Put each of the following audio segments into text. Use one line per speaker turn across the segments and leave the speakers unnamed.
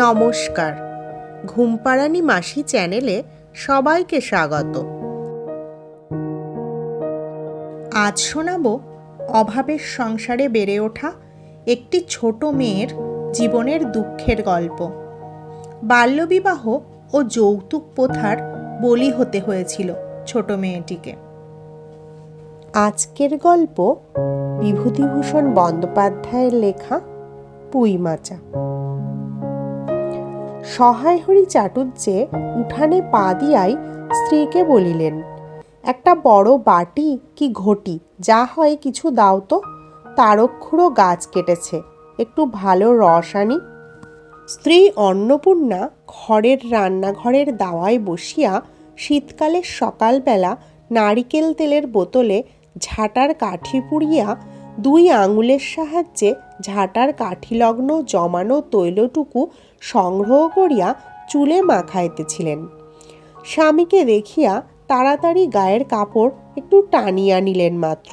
নমস্কার, ঘুমপাড়ানি মাসি চ্যানেলে সবাইকে স্বাগত। আজ শোনাবো অভাবের সংসারে বেড়ে ওঠা একটি ছোট মেয়ের জীবনের দুঃখের গল্প। বাল্যবিবাহ ও যৌতুক প্রথার বলি হতে হয়েছিল ছোট মেয়েটিকে। আজকের গল্প বিভূতিভূষণ বন্দ্যোপাধ্যায়ের লেখা পুঁইমাচা। সহায়হরি চাটুজ্জে উঠানে পা দিয়াই স্ত্রীকে বলিলেন, একটা বড় বাটি কি ঘটি যা হয় কিছু দাও তো, তারক্ষুড়ো গাছ কেটেছে, একটু ভালো রস আনি। স্ত্রী অন্নপূর্ণা ঘরের রান্নাঘরের দাওয়ায় বসিয়া শীতকালের সকালবেলা নারিকেল তেলের বোতলে ঝাঁটার কাঠি পুড়িয়া 2 আঙুলের সাহায্যে ঝাঁটার কাঠিলগ্ন জমানো তৈলটুকু সংগ্রহ করিয়া চুলে মাখাইতেছিলেন। স্বামীকে দেখিয়া তাড়াতাড়ি গায়ের কাপড় একটু টানিয়া নিলেন মাত্র,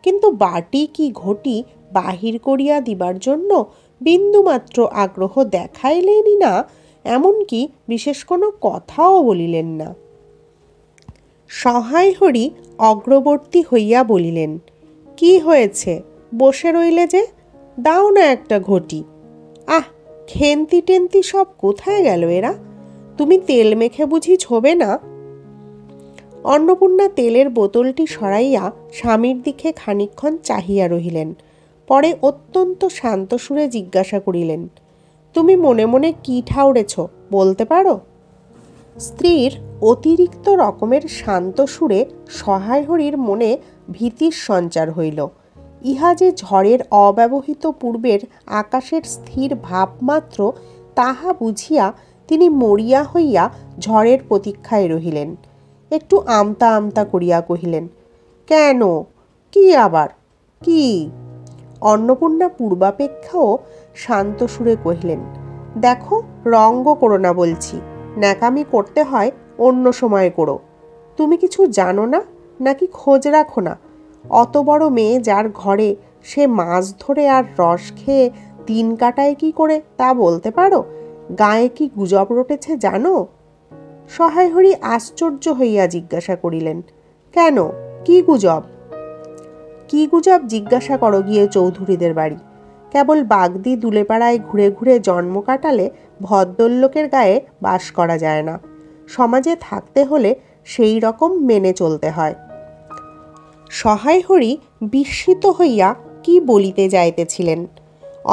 কিন্তু বাটি কি ঘটি বাহির করিয়া দিবার জন্য বিন্দুমাত্র আগ্রহ দেখাইলেনই না, এমনকি বিশেষ কোনো কথাও বলিলেন না। সহায়হরি অগ্রবর্তী হইয়া বলিলেন, কি হয়েছে, বসে রইলে যে, দাও না একটা ঘটি। আহ, খেন্তি টেন্তি সব কোথায় গেল এরা, তুমি তেল মেখে বুঝি ছোবে না? অন্নপূর্ণা তেলের বোতলটি সরাইয়া স্বামীর দিকে খানিকক্ষণ চাহিয়া রহিলেন, পরে অত্যন্ত শান্ত সুরে জিজ্ঞাসা করিলেন, তুমি মনে মনে কি ঠাউরেছ বলতে পারো? স্ত্রীর অতিরিক্ত রকমের শান্ত সুরে সহায়হরির মনে ভীতির সঞ্চার হইল। ইহা যে ঝড়ের অব্যবহিত পূর্বের আকাশের স্থির ভাবমাত্র, তাহা বুঝিয়া তিনি মরিয়া হইয়া ঝড়ের প্রতীক্ষায় রহিলেন। একটু আমতা আমতা করিয়া কহিলেন, কেন, কি আবার, কি? অন্নপূর্ণা পূর্বাপেক্ষাও শান্ত সুরে কহিলেন, দেখো, রঙ্গ করো না বলছি, ন্যাকামি করতে হয় অন্য সময় করো। তুমি কিছু জানো না, নাকি খোঁজ রাখো না? অত বড় মেয়ে যার ঘরে, সে মাছ ধরে আর রস খেয়ে দিন কাটায় কি করে তা বলতে পারো? গায়ে কি গুজব রটেছে জানো? সহায়হরি আশ্চর্য হইয়া জিজ্ঞাসা করিলেন, কেন, কি গুজব? কি গুজব জিজ্ঞাসা করো গিয়ে চৌধুরীদের বাড়ি। কেবল বাগদি দুলেপাড়ায় ঘুরে ঘুরে জন্ম কাটালে ভদ্রলোকের গায়ে বাস করা যায় না। সমাজে থাকতে হলে সেই রকম মেনে চলতে হয়। সহায়হরি বিস্মিত হইয়া কি বলিতে যাইতেছিলেন।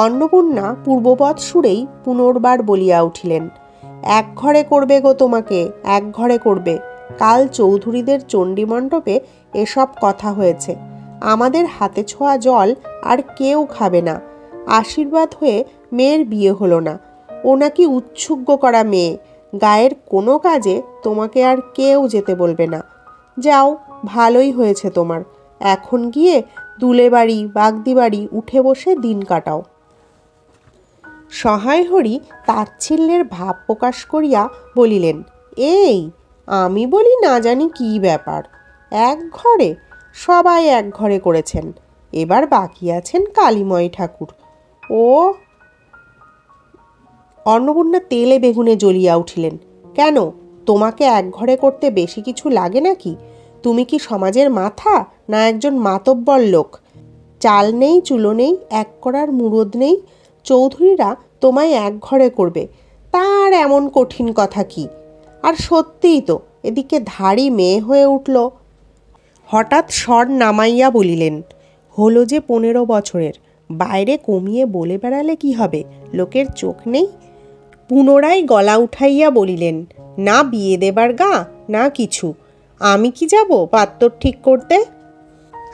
অন্নপূর্ণা পূর্ববৎ সুরেই পুনর্বার বলিয়া উঠিলেন, এক ঘরে করবে গো তোমাকে, এক ঘরে করবে। কাল চৌধুরীদের চণ্ডীমণ্ডপে এসব কথা হয়েছে। আমাদের হাতে ছোঁয়া জল আর কেউ খাবে না। আশীর্বাদ হয়ে মেয়ের বিয়ে হলো না। ও নাকি উৎসুগ্গ করা মেয়ে, গায়ের কোনো কাজে তোমাকে আর কেউ যেতে বলবে না। যাও, ভালোই হয়েছে তোমার, এখন গিয়ে দুলে বাড়ি বাগদি বাড়ি উঠে বসে দিন কাটাও। সহায়হরি তাচ্ছিল্যের ভাব প্রকাশ করিয়া বলিলেন, এই, আমি বলি না জানি কি ব্যাপার, এক ঘরে, সবাই এক ঘরে করেছেন, এবার বাকি আছেন কালীময় ঠাকুর। ও! অন্নপূর্ণা তেলে বেগুনে জ্বলিয়া উঠিলেন, কেন, তোমাকে এক ঘরে করতে বেশি কিছু লাগে নাকি? তুমি কি সমাজের মাথা, না একজন মাতব্বর লোক? চাল নেই, চুলো নেই, এক করার মুরদ নেই, চৌধুরীরা তোমায় এক ঘরে করবে, তার এমন কঠিন কথা কি? আর সত্যিই তো, এদিকে ধাড়ি মেয়ে হয়ে উঠল। হঠাৎ স্বর নামাইয়া বলিলেন, হলো যে 15 বছরের, বাইরে কমিয়ে বলে বেড়ালে কি হবে, লোকের চোখ নেই? পুনরায় গলা উঠাইয়া বলিলেন, না বিয়ে দেবার গা, না কিছু, আমি কি যাব পাত্র ঠিক করতে?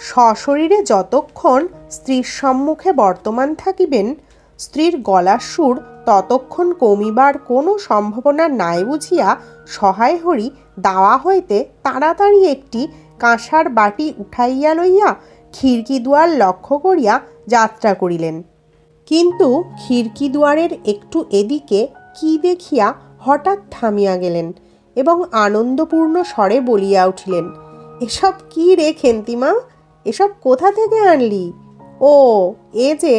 সশরীরে যতক্ষণ স্ত্রীর সম্মুখে বর্তমান থাকিবেন, স্ত্রীর গলার সুর ততক্ষণ কমিবার কোনো সম্ভাবনা নাই বুঝিয়া সহায়হরি দাওয়া হইতে তাড়াতাড়ি একটি কাঁসার বাটি উঠাইয়া লইয়া খিড়কি দুয়ার লক্ষ্য করিয়া যাত্রা করিলেন। কিন্তু খিড়কি দুয়ারের একটু এদিকে কি দেখিয়া হঠাৎ থামিয়া গেলেন এবং আনন্দপূর্ণ স্বরে বলিয়া উঠিলেন, এসব কি রে খেন্তিমা, এসব কোথা থেকে আনলি? ও, এ যে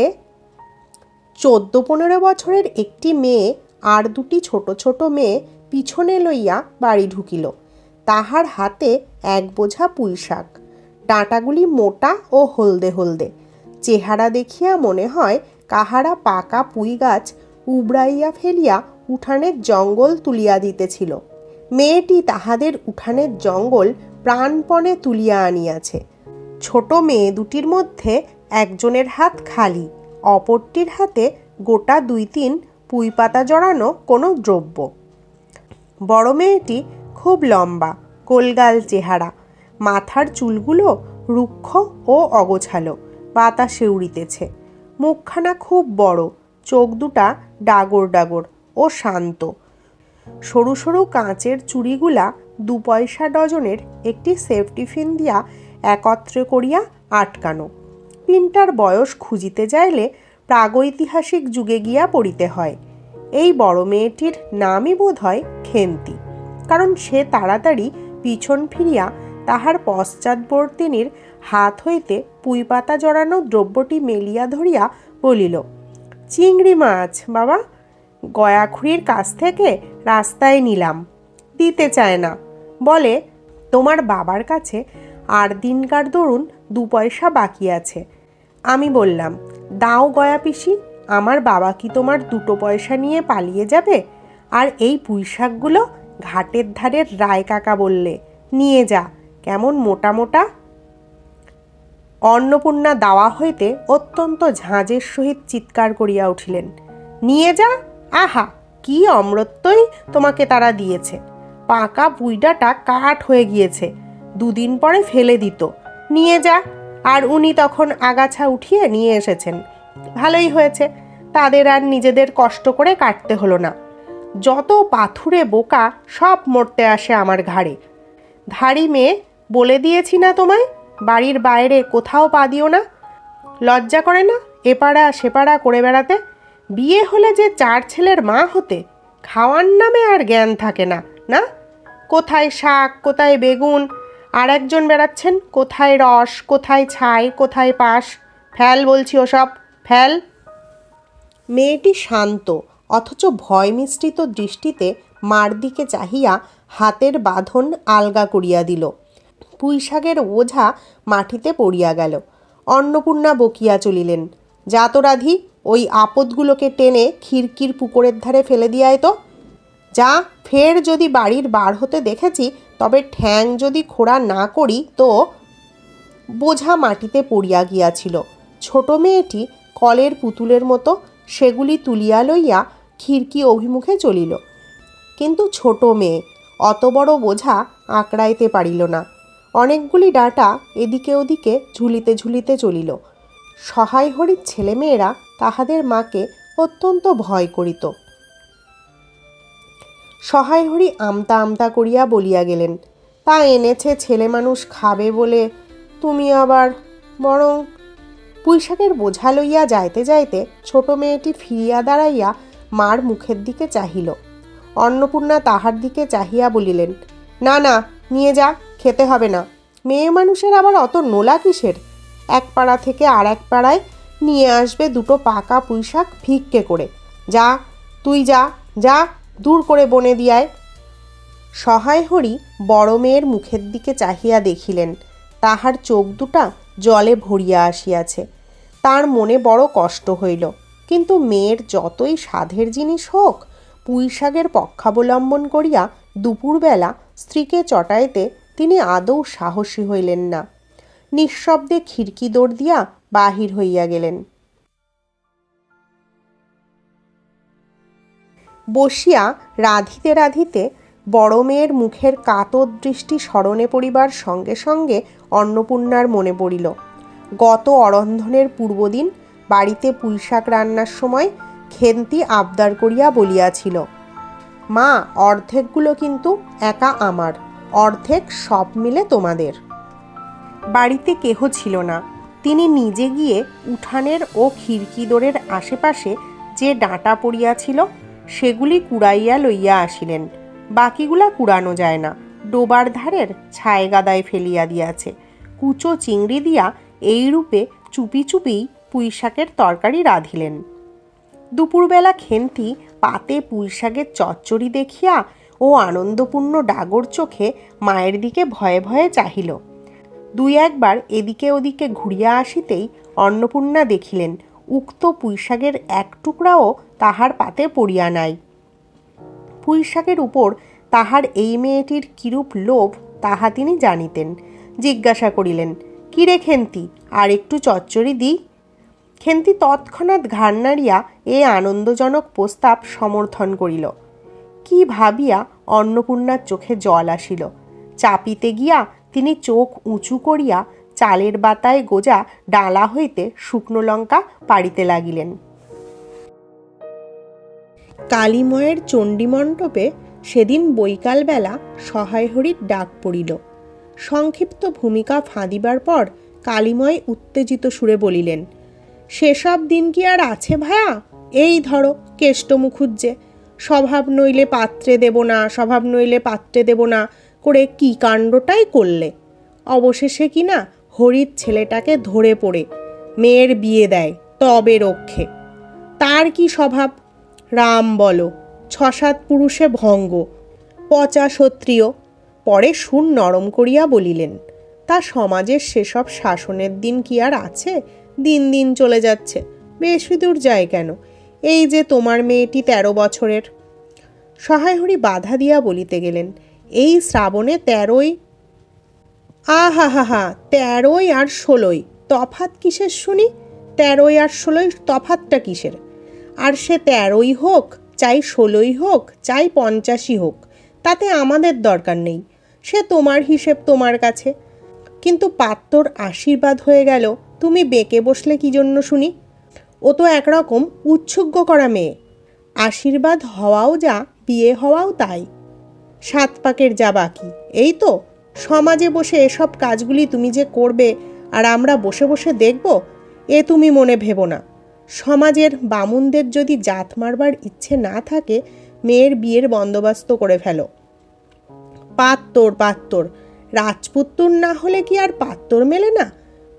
14-15 বছরের একটি মেয়ে আর দুটি ছোট ছোট মেয়ে পিছনে লইয়া বাড়ি ঢুকিল। তাহার হাতে এক বোঝা পুঁইশাক, ডাঁটাগুলি মোটা ও হলদে হলদে। চেহারা দেখিয়া মনে হয় কাহারা পাকা পুঁই গাছ উবড়াইয়া ফেলিয়া উঠানের জঙ্গল তুলিয়া দিতেছিল। মেয়েটি তাহাদের উঠানের জঙ্গল প্রাণপণে তুলিয়া আনিয়াছে। ছোট মেয়ে দুটির মধ্যে একজনের হাত খালি, অপরটির হাতে গোটা 2-3 পুঁই পাতা জড়ানো কোনো দ্রব্য। বড় মেয়েটি খুব লম্বা, গোলগাল চেহারা, মাথার চুলগুলো রুক্ষ ও অগোছালো, বাতাসে উড়িতেছে। মুখখানা খুব বড়, চোখ দুটা ডাগর ডাগর ও শান্ত। সরু সরু কাঁচের চুড়িগুলা 2 পয়সা ডজনের একটি সেফটি পিন দিয়া একত্রে করিয়া আটকানো। পিনটার বয়স খুঁজিতে যাইলে প্রাগৈতিহাসিক যুগে গিয়া পড়িতে হয়। এই বড় মেয়েটির নামই বোধ হয় খেন্তি, কারণ সে তাড়াতাড়ি পিছন ফিরিয়া তাহার পশ্চাৎবর্তিনীর হাত হইতে পুঁই পাতা জড়ানো দ্রব্যটি মেলিয়া ধরিয়া বলিল, চিংড়ি মাছ বাবা, গয়াখুড়ির কাছ থেকে রাস্তায় নিলাম, দিতে চায় না, বলে তোমার বাবার কাছে আর দিনকার দরুন 2 পয়সা বাকি আছে। আমি বললাম, দাও গয়া পিসি, আমার বাবা কি তোমার 2 পয়সা নিয়ে পালিয়ে যাবে? আর এই পুঁইশাকগুলো ঘাটের ধারের রায় কাকা বললে, নিয়ে যা, কেমন মোটা মোটা। অন্নপূর্ণা দাওয়া হইতে অত্যন্ত ঝাঁজের সহিত চিৎকার করিয়া উঠিলেন, নিয়ে যা? আহা, কি অমৃতই তোমাকে তারা দিয়েছে। পাকা পুঁইডাটা কাঠ হয়ে গিয়েছে, 2 দিন পরে ফেলে দিত, নিয়ে যা। আর উনি তখন আগাছা উঠিয়ে নিয়ে এসেছেন, ভালোই হয়েছে, তাদের আর নিজেদের কষ্ট করে কাটতে হলো না। যত পাথুরে বোকা সব মরতে আসে আমার ঘাড়ে। ধাড়ি মেয়ে, বলে দিয়েছি না তোমায়, বাড়ির বাইরে কোথাও পা দিও না। লজ্জা করে না এপাড়া সেপাড়া করে বেড়াতে? বিয়ে হলে যে 4 ছেলের মা হতে, খাওয়ার নামে আর জ্ঞান থাকে না, না? কোথায় শাক, কোথায় বেগুন, আর একজন বেড়াচ্ছেন কোথায় রস, কোথায় ছাই, কোথায় পাশ। ফেল বলছি ওসব, ফেল। মেয়েটি শান্ত অথচ ভয় মিশ্রিত দৃষ্টিতে মার দিকে চাহিয়া হাতের বাঁধন আলগা করিয়া দিল। পুঁইশাকের ওঝা মাটিতে পড়িয়া গেল। অন্নপূর্ণা বকিয়া চলিলেন, যা তো রাধি, ওই আপদগুলোকে টেনে খিড়কির পুকুরের ধারে ফেলে দিয়ায় তো। যা, ফের যদি বাড়ির বার হতে দেখেছি তবে ঠ্যাং যদি খোড়া না করি তো। বোঝা মাটিতে পড়িয়া গিয়াছিল। ছোট মেয়েটি কলের পুতুলের মতো সেগুলি তুলিয়া লইয়া খিড়কি অভিমুখে চলিল। কিন্তু ছোট মেয়ে অত বড় বোঝা আঁকড়াইতে পারিল না। অনেকগুলি ডাঁটা এদিকে ওদিকে ঝুলিতে ঝুলিতে চলিল। সহায় হরির ছেলেমেয়েরা তাহাদের মাকে অত্যন্ত ভয় করিত। সহায় হরি আমতা আমতা করিয়া বলিয়া গেলেন, তা এনেছে ছেলে মানুষ খাবে বলে, তুমি আবার বরং। পুঁইশাকের বোঝা লইয়া যাইতে যাইতে ছোট মেয়েটি ফিরিয়া দাঁড়াইয়া মার মুখের দিকে চাহিল। অন্নপূর্ণা তাহার দিকে চাহিয়া বলিলেন, না না, নিয়ে যা, খেতে হবে না। মেয়ে মানুষের আবার অত নোলা কিসের? এক পাড়া থেকে আর এক পাড়ায় নিয়ে আসবে 2 পাকা পুঁইশাক ভিক্ষে করে। যা, তুই যা, যা, দূর করে বনে দিয়ায়। সহায় হরি বড় মেয়ের মুখের দিকে চাহিয়া দেখিলেন, তাহার চোখ দুটা জলে ভরিয়া আসিয়াছে। তার মনে বড় কষ্ট হইল, কিন্তু মেয়ের যতই সাধের জিনিস হোক, পুঁইশাকের পক্ষাবলম্বন করিয়া দুপুরবেলা স্ত্রীকে চটাইতে তিনি আদৌ সাহসী হইলেন না। নিঃশব্দে খিড়কি দৌড় দিয়া বাহির হইয়া গেলেন। বসিয়া রাঁধিতে রাঁধিতে বড় মেয়ের মুখের কাতর দৃষ্টি স্মরণে পড়িবার সঙ্গে সঙ্গে অন্নপূর্ণার মনে পড়িল গত অরন্ধনের পূর্বদিন বাড়িতে পুঁইশাক রান্নার সময় খেন্তি আবদার করিয়া বলিয়াছিল, মা, অর্ধেকগুলো কিন্তু একা আমার, অর্ধেক সব মিলে তোমাদের। বাড়িতে কেহ ছিল না। তিনি নিজে গিয়ে উঠানের ও খিড়কি দোরের আশেপাশে যে ডাঁটা পড়িয়াছিল সেগুলি কুড়াইয়া লইয়া আসিলেন। বাকিগুলা কুড়ানো যায় না, ডোবার ধারের ছায় গাদায় ফেলিয়া দিয়াছে। কুচো চিংড়ি দিয়া এই রূপে চুপি চুপি পুঁইশাকের তরকারি রাঁধিলেন। দুপুরবেলা খেন্তি পাতে পুঁইশাকের চচ্চড়ি দেখিয়া ও আনন্দপূর্ণ ডাগর চোখে মায়ের দিকে ভয়ে ভয়ে চাহিল। দুই একবার এদিকে ওদিকে ঘুরিয়া আসিতেই অন্নপূর্ণা দেখিলেন উক্ত পুঁইশাকের এক টুকরাও তাহার পাতে পড়িয়া নাই। পুঁইশাকের উপর তাহার এই মেয়েটির কিরূপ লোভ তাহা তিনি জানিতেন। জিজ্ঞাসা করিলেন, কি রে খেন্তি, আর একটু চচ্চড়ি দিই? খেন্তি তৎক্ষণাৎ ঘাড় নাড়িয়া এ আনন্দজনক প্রস্তাব সমর্থন করিল। কি ভাবিয়া অন্নপূর্ণার চোখে জল আসিল। চাপিতে গিয়া তিনি চোখ উঁচু করিয়া চালের বাতায় গোজা ডালা হইতে শুকনো লঙ্কা পাড়িতে লাগিলেন। কালীময়ের চণ্ডীমণ্ডপে সেদিন বৈকালবেলা সহায়হরির ডাক পড়িল। সংক্ষিপ্ত ভূমিকা ফাঁদিবার পর কালীময় উত্তেজিত সুরে বলিলেন, সেসব দিন কি আর আছে ভায়া? এই ধরো কেষ্ট মুখুজ্জে, স্বভাব নইলে পাত্রে দেব না, স্বভাব নইলে পাত্রে দেব না করে কি কাণ্ডটাই করলে। অবশেষে কিনা হরির ছেলেটাকে ধরে পড়ে মেয়ের বিয়ে দেয় তবে রক্ষে। তার কি স্বভাব রাম বলো, 6-7 পুরুষে ভঙ্গ, পচা ক্ষত্রিয়। পরে সুর নরম করিয়া বলিলেন, তা সমাজের সেসব শাসনের দিন কি আর আছে? দিন দিন চলে যাচ্ছে, বেশি দূর যায় কেন? এই যে তোমার মেয়েটি 13 বছরের। সহায়হরি বাধা দিয়া বলিতে গেলেন, এই শ্রাবণে 13ই। আহা হা হা, 13ই আর 16ই তফাৎ কিসের শুনি? 13ই আর 16ই তফাৎটা কিসের? আর সে 13ই হোক, চাই 16ই হোক, চাই 50ই হোক, তাতে আমাদের দরকার নেই। সে তোমার হিসেব তোমার কাছে। কিন্তু পাত্রর আশীর্বাদ হয়ে গেল, তুমি বেঁকে বসলে কি জন্য শুনি? ও তো একরকম উৎসুগ্য করা মেয়ে। আশীর্বাদ হওয়াও যা, বিয়ে হওয়াও তাই। 7 পাকের যা বাকি। এই তো সমাজে বসে এসব কাজগুলি তুমি যে করবে আর আমরা বসে বসে দেখব, এ তুমি মনে ভেবো না। সমাজের বামুনদের যদি জাত মারবার ইচ্ছে না থাকে, মেয়ের বিয়ের বন্দোবস্ত করে ফেলো। পাত্তর পাত্তর, রাজপুত্তর না হলে কি আর পাত্তর মেলে না?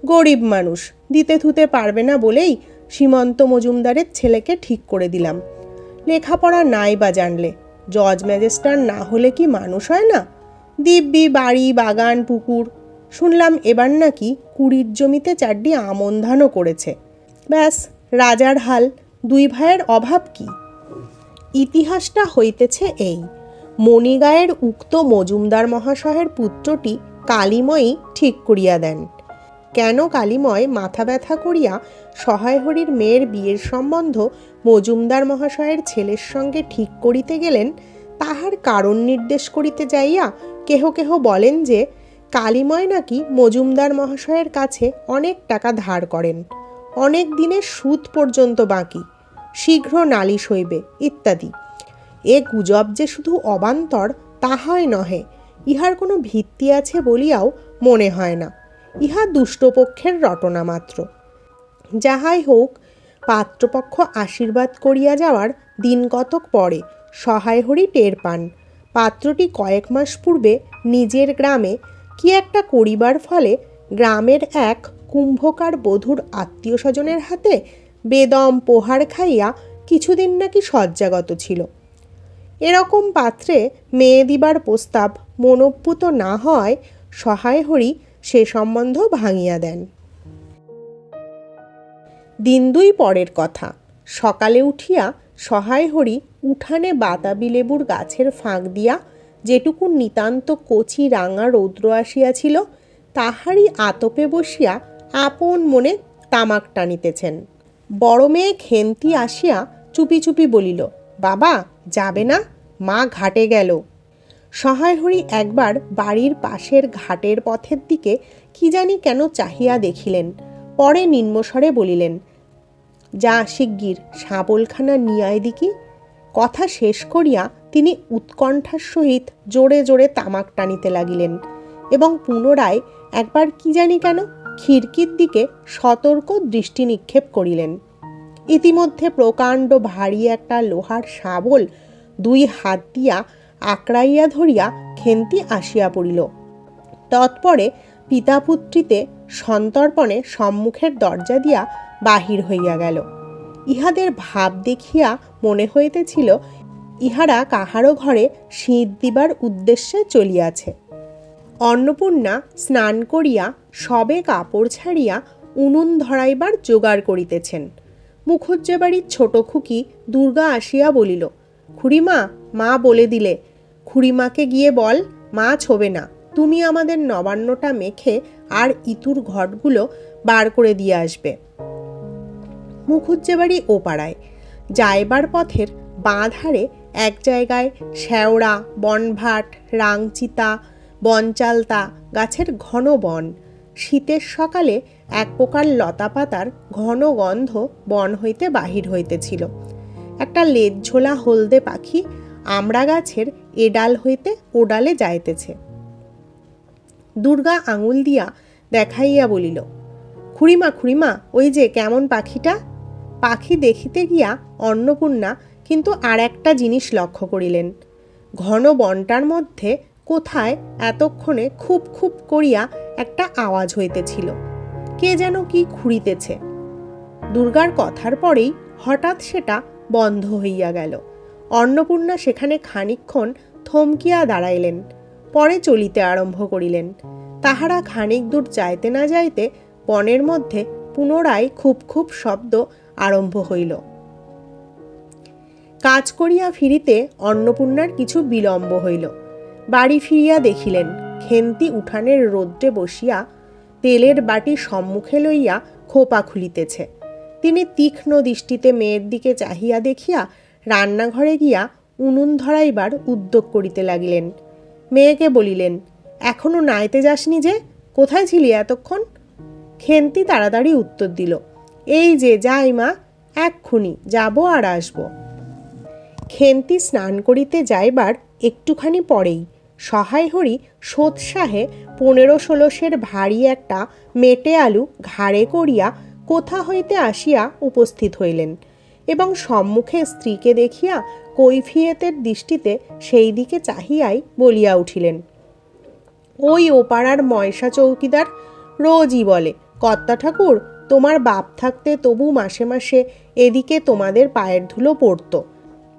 গরিব মানুষ, দিতে থুতে পারবে না বলেই সীমন্ত মজুমদারের ছেলেকে ঠিক করে দিলাম। লেখাপড়া নাই বা জানলে, জজ ম্যাজিস্ট্রেট না হলে কি মানুষ হয় না? দিব্যি বাড়ি, বাগান, পুকুর। শুনলাম এবার নাকি 20 জমিতে 4টি আমন ধানও করেছে। ব্যাস রাজার হাল। 2 ভাইয়ের অভাব কি? ইতিহাসটা হইতেছে এই, মণিগায়ের উক্ত মজুমদার মহাশয়ের পুত্রটি কালীময়ী ঠিক করিয়া দেন। কেন কালীময় মাথা ব্যথা করিয়া সহায়হরির মেয়ের বিয়ের সম্বন্ধ মজুমদার মহাশয়ের ছেলের সঙ্গে ঠিক করিতে গেলেন, তাহার কারণ নির্দেশ করিতে যাইয়া কেহ কেহ বলেন যে কালীময় নাকি মজুমদার মহাশয়ের কাছে অনেক টাকা ধার করেন, অনেক দিনের সুদ পর্যন্ত বাকি, শীঘ্র নালিশ হইবে ইত্যাদি। এ গুজব যে শুধু অবান্তর তাহাই নহে, ইহার কোনো ভিত্তি আছে বলিয়াও মনে হয় না। ইহা দুষ্টপক্ষের রটনা মাত্র। যাহাই হোক, পাত্রপক্ষ আশীর্বাদ করিয়া যাওয়ার দিন কতক পরে সহায়হরি টের পান পাত্রটি কয়েক মাস পূর্বে নিজের গ্রামে কি একটা করিবার ফলে গ্রামের এক কুম্ভকার বধূর আত্মীয় স্বজনের হাতে বেদম পোহার খাইয়া কিছুদিন নাকি শয্যাগত ছিল। এরকম পাত্রে মেয়ে দিবার প্রস্তাব মনোপুত না হয় সহায়হরি সে সম্বন্ধ ভাঙিয়া দেন। দিন 2 পরের কথা। সকালে উঠিয়া সহায়হরি উঠানে বাতাবি লেবুর গাছের ফাঁক দিয়া যেটুকু নিতান্ত কচি রাঙা রৌদ্র আসিয়াছিল, তাহারই আতপে বসিয়া আপন মনে তামাক টানিতেছেন। বড় মেয়ে খেন্তি আসিয়া চুপি চুপি বলিল, বাবা যাবে না? মা ঘাটে গেল। সহায়হরি একবার বাড়ির পাশের ঘাটের পথের দিকে কি জানি কেন চাহিয়া দেখিলেন, পরে নিম্নস্বরে বলিলেন, যা শিগগির শাবলখানা নিয়ে আয় দিকি। কথা শেষ করিয়া তিনি উৎকণ্ঠার সহিত জোরে জোরে তামাক টানিতে লাগিলেন এবং পুনরায় একবার কি জানি কেন খিড়কির দিকে সতর্ক দৃষ্টি নিক্ষেপ করিলেন। ইতিমধ্যে প্রকাণ্ড ভারী একটা লোহার শাবল 2 হাত দিয়া আকড়াইয়া ধরিয়া খেন্তি আসিয়া পড়িল। তৎপরে পিতাপুত্রীতে সন্তর্পণে সম্মুখের দরজা দিয়া বাহির হইয়া গেল। ইহাদের ভাব দেখিয়া মনে হইতেছিল ইহারা কাহারও ঘরে শীত দিবার উদ্দেশ্যে চলিয়াছে। অন্নপূর্ণা স্নান করিয়া সবে কাপড় ছাড়িয়া উনুন ধরাইবার জোগাড় করিতেছেন। মুখুজ্জে বাড়ির ছোট খুকি দুর্গা আসিয়া বলিল, খুড়িমা, মা বলে দিলে, খুড়িমাকে গিয়ে বল মাছ হবে না, তুমি আমাদের নবান্নটা মেখে আর ইতুর ঘটগুলো বার করে দিয়ে আসবে। মুখুজ্জে বাড়ি ও পাড়ায় যাইবার পথের বাঁ ধারে এক জায়গায় শ্যাওড়া, বনভাট, রাংচিতা, বনচালতা গাছের ঘন বন। শীতের সকালে এক প্রকার লতাপাতার ঘন গন্ধ বন হইতে বাহির হইতেছিল। একটা লেজঝোলা হলদে পাখি আমড়া গাছের এ ডাল হইতে ও ডালে যাইতেছে। দুর্গা আঙুল দিয়া দেখাইয়া বলিল, খুড়িমা, খুড়িমা, ওই যে কেমন পাখিটা। পাখি দেখিতে গিয়া অন্নপূর্ণা কিন্তু আর একটা জিনিস লক্ষ্য করিলেন। ঘন বনটার মধ্যে কোথায় এতক্ষণে খুব খুব করিয়া একটা আওয়াজ হইতেছিল, কে যেন কি খুঁড়িতেছে। দুর্গার কথার পরেই হঠাৎ সেটা বন্ধ হইয়া গেল। অন্নপূর্ণা সেখানে খানিকক্ষণ থমকিয়া দাঁড়াইলেন, পরে চলিতে আরম্ভ করিলেন। তাহারা খানিক দূর যাইতে না যাইতে বনের মধ্যে পুনরায় খুব খুব শব্দ আরম্ভ হইল। কাজ করিয়া ফিরিতে অন্নপূর্ণার কিছু বিলম্ব হইল। বাড়ি ফিরিয়া দেখিলেন খেন্তি উঠানের রোদ্রে বসিয়া তেলের বাটি সম্মুখে লইয়া খোপা খুলিতেছে। তিনি তীক্ষ্ণ দৃষ্টিতে মেয়ের দিকে চাহিয়া দেখিয়া রান্নাঘরে গিয়া উনুন ধরাইবার উদ্যোগ করিতে লাগিলেন। মেয়েকে বলিলেন, এখনো নাইতে যাসনি যে, কোথায় ছিলি এতক্ষণ? খেন্তি তাড়াতাড়ি উত্তর দিল, এই যে যাই মা, এক্ষুনি যাব আর আসব। খেন্তি স্নান করিতে যাইবার একটুখানি পরেই সহায় হরি সোৎসাহে 15-16 সের ভারী একটা মেটে আলু ঘাড়ে করিয়া কোথা হইতে আসিয়া উপস্থিত হইলেন এবং সম্মুখে স্ত্রীকে দেখিয়া কৈফিয়তের দৃষ্টিতে সেই দিকে চাহিয়াই বলিয়া উঠিলেন, ওই ওপাড়ার ময়সা চৌকিদার রোজই বলে, কর্তা ঠাকুর, তোমার বাপ থাকতে তবু মাসে মাসে এদিকে তোমাদের পায়ের ধুলো পড়ত,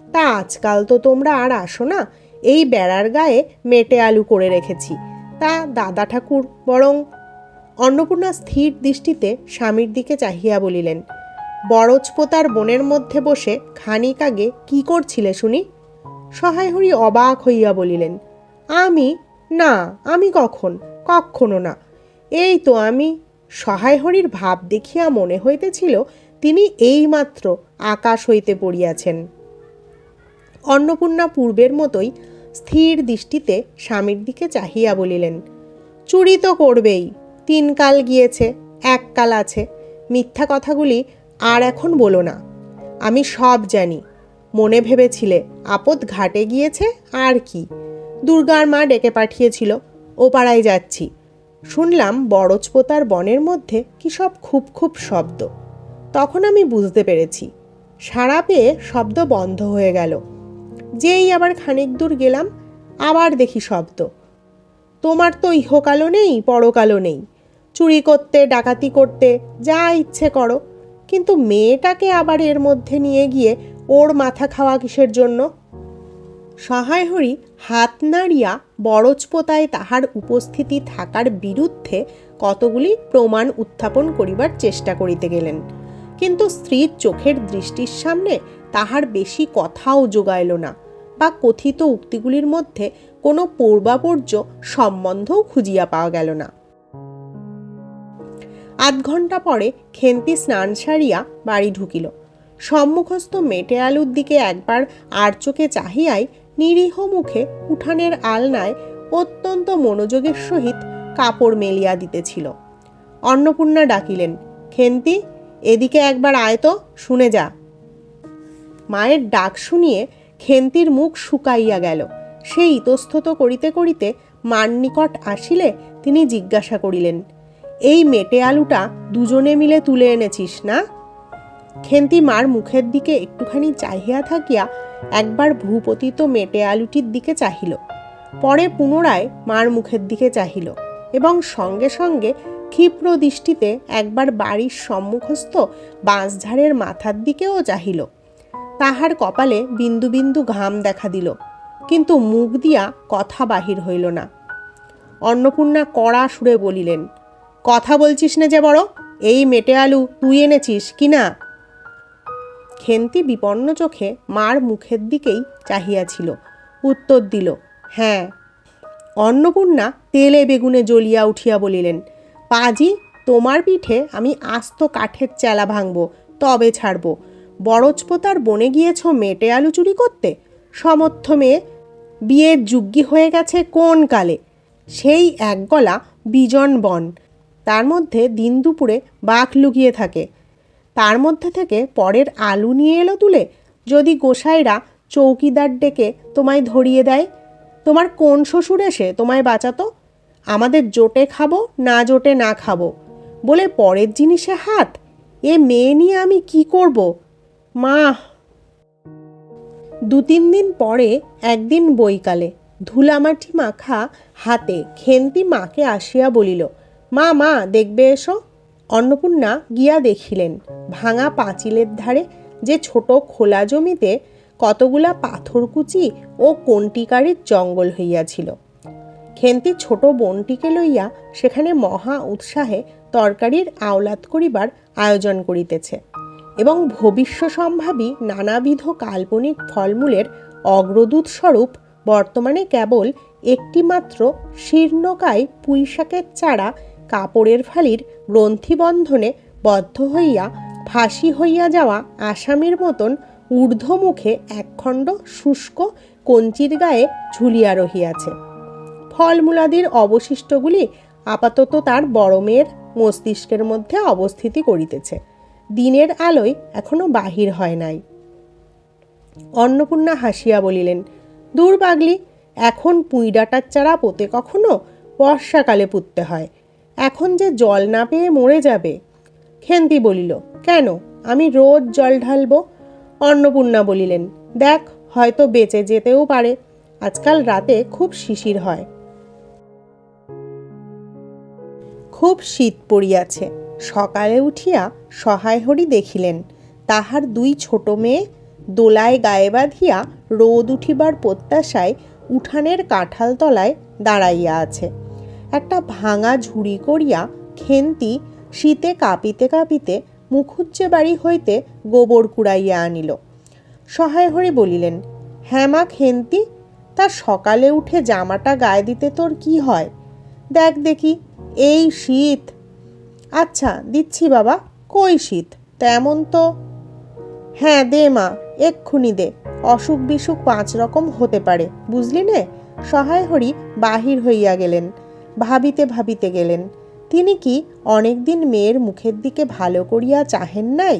তা আজকাল তো তোমরা আর আসো না। এই বেড়ার গায়ে মেটে আলু করে রেখেছি, তা দাদা ঠাকুর বরং। অন্নপূর্ণা স্থির দৃষ্টিতে স্বামীর দিকে চাহিয়া বলিলেন, বরজপোতার বনের মধ্যে বসে খানিক আগে কি করছিলে শুনি? সহায় হরি অবাক হইয়া বলিলেন, আমি? না, আমি কখনো না। এই তো আমি। সহায় হরির ভাব দেখিয়া মনে হইতেছিল তিনি এইমাত্র আকাশ হইতে পড়িয়াছেন। অন্নপূর্ণা পূর্বের মতোই স্থির দৃষ্টিতে স্বামীর দিকে চাহিয়া বলিলেন, চুরি তো করবেই, 3 কাল গিয়েছে, 1 কাল আছে, মিথ্যা কথাগুলি আর এখন বলো না। আমি সব জানি। মনে ভেবেছিলে আপদ ঘাটে গিয়েছে, আর কি। দুর্গার মা ডেকে পাঠিয়েছিল, ও পাড়ায় যাচ্ছি। শুনলাম বরজপোতার বনের মধ্যে কি সব খুব খুব শব্দ। তখন আমি বুঝতে পেরেছি। সাড়া পেয়ে শব্দ বন্ধ হয়ে গেল। যেই আবার খানিক দূর গেলাম, আবার দেখি শব্দ। তোমার তো ইহকালও নেই, পরকালও নেই। চুরি করতে, ডাকাতি করতে যা ইচ্ছে করো, কিন্তু মেয়েটাকে আবার এর মধ্যে নিয়ে গিয়ে ওর মাথা খাওয়া কিসের জন্য? সহায় হরি হাত নাড়িয়া বরজপোতায় তাহার উপস্থিতি থাকার বিরুদ্ধে কতগুলি প্রমাণ উত্থাপন করিবার চেষ্টা করিতে গেলেন, কিন্তু স্ত্রীর চোখের দৃষ্টির সামনে তাহার বেশি কথাও জোগাইল না, বা কথিত উক্তিগুলির মধ্যে কোনো পূর্বাপর্য সম্বন্ধও খুঁজিয়া পাওয়া গেল না। 8 ঘণ্টা পরে খেন্তি স্নান সারিয়া বাড়ি ঢুকিল। সম্মুখস্থ মেটে আলুর দিকে একবার আর চোখে চাহিয়াই নিরীহ মুখে উঠানের আলনায় অত্যন্ত মনোযোগের সহিত কাপড় মেলিয়া দিতেছিল। অন্নপূর্ণা ডাকিলেন, খেন্তি, এদিকে একবার আয় তো, শুনে যা। মায়ের ডাক শুনিয়ে খেন্তির মুখ শুকাইয়া গেল। সে ইতস্তত করিতে করিতে মার নিকট আসিলে তিনি জিজ্ঞাসা করিলেন, এই মেটে আলুটা দুজনে মিলে তুলে এনেছিস না? খেন্তি মার মুখের দিকে একটুখানি চাহিয়া থাকিয়া একবার ভূপতিত মেটে আলুটির দিকে চাহিল, পরে পুনরায় মার মুখের দিকে চাহিল এবং সঙ্গে সঙ্গে ক্ষিপ্র দৃষ্টিতে একবার বাড়ির সম্মুখস্থ বাঁশঝাড়ের মাথার দিকেও চাহিল। তাহার কপালে বিন্দু বিন্দু ঘাম দেখা দিল, কিন্তু মুখ দিয়া কথা বাহির হইল না। অন্নপূর্ণা কড়া সুরে বলিলেন, কথা বলছিস না যে বড়, এই মেটে আলু তুই এনেছিস কি না? খেন্তি বিপন্ন চোখে মার মুখের দিকেই চাহিয়াছিল। উত্তর দিল, হ্যাঁ। অন্নপূর্ণা তেলে বেগুনে জ্বলিয়া উঠিয়া বলিলেন, পাজি, তোমার পিঠে আমি আস্ত কাঠের চেলা ভাঙব, তবে ছাড়ব। বরজপোতার বনে গিয়েছ মেটে আলু চুরি করতে? সমর্থ মেয়ে, বিয়ের যুগ্গি হয়ে গেছে কোন কালে? সেই এক গলা বিজন বন, তার মধ্যে দিন দুপুরে বাঘ লুকিয়ে থাকে। তার মধ্যে থেকে পরের আলু নিয়ে এলো তুলে। যদি গোসাইরা চৌকিদার ডেকে তোমায় ধরিয়ে দেয়, তোমার কোন শ্বশুর এসে তোমায় বাঁচাতো? আমাদের জোটে খাবো না জোটে না খাবো বলে পরের জিনিসে হাত? এ মেয়ে নিয়ে আমি কি করব মা? 2-3 দিন পরে একদিন বৈকালে ধুলামাটি মাখা হাতে খেন্তি মাকে আসিয়া বলিল, মা মা দেখবে এসো। অন্নপূর্ণা গিয়া দেখিলেন ভাঙা পাঁচিলের ধারে যে ছোট খোলা জমিতে কতগুলা পাথরকুচি ও কণ্টিকারির জঙ্গল হইয়াছিল। খেন্তি ছোট বোনটিকে লইয়া সেখানে মহা উৎসাহে তরকারির আওলাদ করিবার আয়োজন করিতেছে এবং ভবিষ্য সম্ভাবী নানাবিধ কাল্পনিক ফলমূলের অগ্রদূত স্বরূপ বর্তমানে কেবল একটিমাত্র শীর্ণকায় পুঁইশাকের চারা কাপড়ের ফালির গ্রন্থিবন্ধনে বদ্ধ হইয়া ফাঁসি হইয়া যাওয়া আসামির মতন ঊর্ধ্বমুখে একখণ্ড শুষ্ক কঞ্চির গায়ে ঝুলিয়া রহিয়াছে। ফলমূলাদির অবশিষ্টগুলি আপাতত তার বড় মেয়ের মস্তিষ্কের মধ্যে অবস্থিতি করিতেছে। দিনের আলোয় এখনো বাহির হয় নাই। অন্নপূর্ণা হাসিয়া বলিলেন, দূর পাগলি, এখন পুঁই ডাঁটার চারা পোতে কখনো? বর্ষাকালে পুঁততে হয়, এখন যে জল না পেয়ে মরে যাবে। খেন্তি বলিল, কেন, আমি রোজ জল ঢালবো। অন্নপূর্ণা বলিলেন, দেখ, হয়তো বেঁচে যেতেও পারে। আজকাল রাতে খুব শিশির হয়। খুব শীত পড়িয়াছে। সকালে উঠিয়া সহায় হরি দেখিলেন তাহার 2 ছোট মেয়ে দোলায় গায়ে বাঁধিয়া রোদ উঠিবার প্রত্যাশায় উঠানের কাঁঠাল তলায় দাঁড়াইয়া আছে। একটা ভাঙা ঝুড়ি করিয়া খেন্তি শীতে কাঁপিতে কাঁপিতে মুখুজ্জে বাড়ি হইতে গোবর কুড়াইয়া আনিল। সহায় হরি বলিলেন, হ্যাঁ মা খেন্তি, তা সকালে উঠে জামাটা গায়ে দিতে তোর কি হয়? দেখ দেখি, এই শীত। আচ্ছা দিচ্ছি বাবা, কই শীত তেমন তো। হ্যাঁ দে মা, এক্ষুনি দে, অসুখ বিসুখ 5 রকম হতে পারে, বুঝলি নে। সহায় হরি বাহির হইয়া গেলেন। ভাবিতে ভাবিতে গেলেন, তিনি কি অনেকদিন মেয়ের মুখের দিকে ভালো করিয়া চাহেন নাই?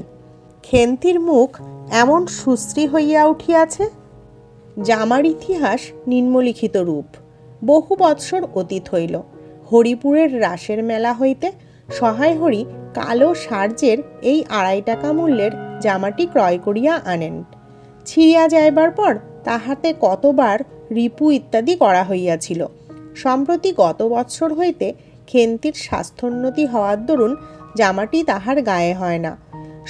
খেন্তির মুখ এমন সুশ্রী হইয়া উঠিয়াছে। জামার ইতিহাস নিম্নলিখিত রূপ। বহু বৎসর অতীত হইল। হরিপুরের রাসের মেলা হইতে সহায় হরি কালো সার্জের এই 2.5 টাকা মূল্যের জামাটি ক্রয় করিয়া আনেন। ছিঁড়িয়া যাইবার পর তাহাতে কতবার রিপু ইত্যাদি করা হইয়াছিল। সম্প্রতি গত বৎসর হইতে খেন্তির স্বাস্থ্যোন্নতি হওয়ার দরুন জামাটি তাহার গায়ে হয় না।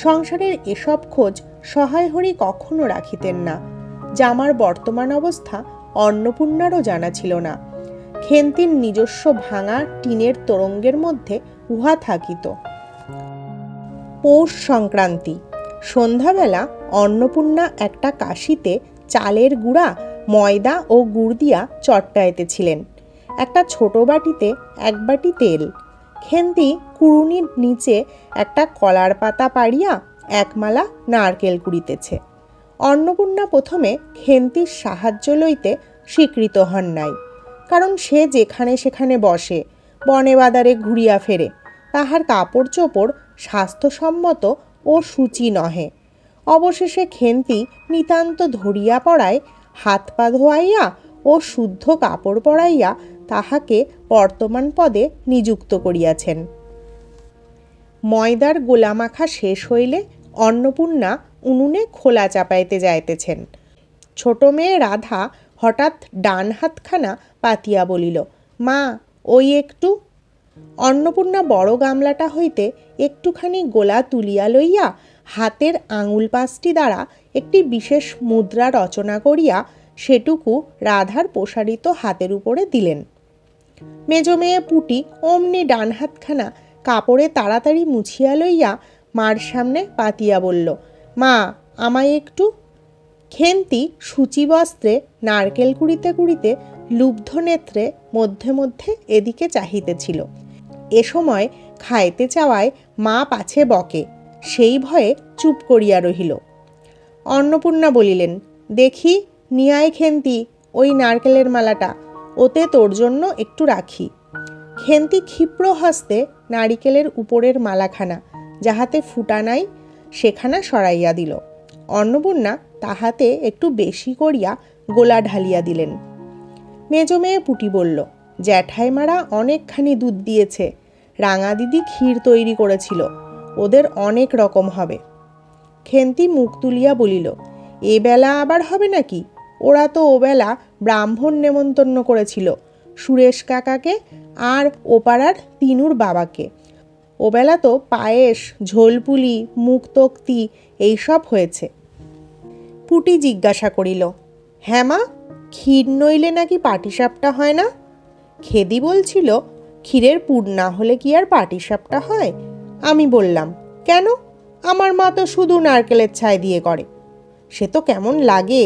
সংসারের এসব খোঁজ সহায় হরি কখনো রাখিতেন না। জামার বর্তমান অবস্থা অন্নপূর্ণারও জানা ছিল না। খেন্তির নিজস্ব ভাঙা টিনের তোরঙ্গের মধ্যে উহা থাকিত। পৌষ সংক্রান্তি সন্ধ্যাবেলা অন্নপূর্ণা একটা কাশিতে চালের গুঁড়া, ময়দা ও গুড় দিয়া চটকাইতেছিলেন। একটা ছোট বাটিতে 1 বাটি তেল। খেন্তি কুড়ুনির নিচে একটা কলার পাতা পাড়িয়া 1 মালা নারকেল কুড়িতেছে। অন্নপূর্ণা প্রথমে খেন্তির সাহায্য লইতে স্বীকৃত হন নাই, কারণ সে যেখানে সেখানে বসে, বনে বাদারে ঘুরিয়া ফেরে। তাহার কাপড় চোপড় স্বাস্থ্যসম্মত ও সূচি নহে। অবশেষে খেন্তি নিতান্ত ধরিয়া পড়ায় হাত পা ধোয়াইয়া ও শুদ্ধ কাপড় পরাইয়া তাহাকে বর্তমান পদে নিযুক্ত করিয়াছেন। ময়দার গোলা মাখা শেষ হইলে অন্নপূর্ণা উনুনে খোলা চাপাইতে যাইতেছেন। ছোট মেয়ে রাধা হঠাৎ ডান হাতখানা পাতিয়া বলিল, মা ওই একটু। অন্নপূর্ণা বড় গামলাটা হইতে একটুখানি গোলা তুলিয়া লইয়া হাতের আঙুল পাঁচটি দ্বারা একটি বিশেষ মুদ্রা রচনা করিয়া সেটুকু রাধার প্রসারিত হাতের উপরে দিলেন। মেজো মেয়ে পুটি অমনি ডান হাতখানা কাপড়ে তাড়াতাড়ি মুছিয়া লইয়া মার সামনে পাতিয়া বলল, মা, আমায় একটু। খেন্তি সূচিবস্ত্রে নারকেল কুড়িতে কুড়িতে লুব্ধ নেত্রে মধ্যে মধ্যে এদিকে চাহিতেছিল। এ সময় খাইতে চাওয়ায় মা পাছে বকে, সেই ভয়ে চুপ করিয়া রহিল। অন্নপূর্ণা বলিলেন, দেখি নিয়ায় খেন্তি ওই নারকেলের মালাটা, ওতে তোর জন্য একটু রাখি। খেন্তি ক্ষিপ্র হস্তে নারিকেলের উপরের মালাখানা, যাহাতে ফুটা নাই, সেখানা সরাইয়া দিল। অন্নপূর্ণা তাহাতে একটু বেশি করিয়া গোলা ঢালিয়া দিলেন। মেজো মেয়ে পুটি বলল, জ্যাঠাইমারা অনেকখানি দুধ দিয়েছে, রাঙা দিদি ক্ষীর তৈরি করেছিল, ওদের অনেক রকম হবে। খেন্তি মুখ তুলিয়া বলিল, এ বেলা আবার হবে নাকি? ওরা তো ওবেলা ব্রাহ্মণ নেমন্তন্ন করেছিল, সুরেশ কাকাকে আর ওপাড়ার তিনুর বাবাকে। ওবেলা তো পায়েস, ঝোলপুলি, মুক্তোক্তি এইসব হয়েছে। পুটি জিজ্ঞাসা করিল, হ্যাঁ মা, ক্ষীর নইলে নাকি পাটিসাপটা হয় না? খেদি বলছিল, ক্ষীরের পুর না হলে কি আর পাটিসাপটা হয়? আমি বললাম, কেন, আমার মা তো শুধু নারকেলের ছাই দিয়ে করে, সে তো কেমন লাগে।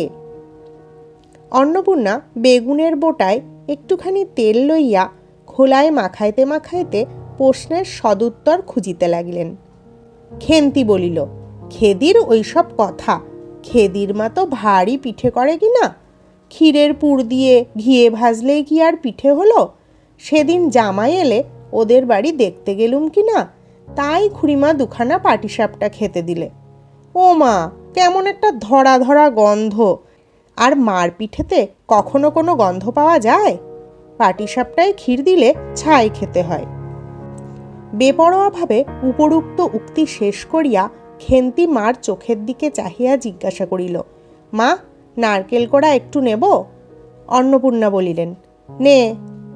অন্নপূর্ণা বেগুনের বোটায় একটুখানি তেল লইয়া খোলায় মাখাইতে মাখাইতে প্রশ্নের সদুত্তর খুঁজিতে লাগিলেন। খেন্তি বলিল, খেদির ওইসব কথা, খেদির মা তো ভারী পিঠে করে কি না? ক্ষীরের পুর দিয়ে ঘিয়ে ভাজলেই কি আর পিঠে হলো? সেদিন জামাই এলে ওদের বাড়ি দেখতে গেলুম কি না, তাই খুড়িমা দুখানা পাটিসাপটা খেতে দিলে। ও মা, কেমন একটা ধরা ধরা গন্ধ! আর মার পিঠেতে কখনো কোনো গন্ধ পাওয়া যায়? পাটিসাপটায় ক্ষীর দিলে ছাই খেতে হয়। বেপরোয়াভাবে উপরুক্ত উক্তি শেষ করিয়া খেন্তি মার চোখের দিকে চাহিয়া জিজ্ঞাসা করিল, মা, নারকেল কোড়া একটু নেব? অন্নপূর্ণা বলিলেন, নে,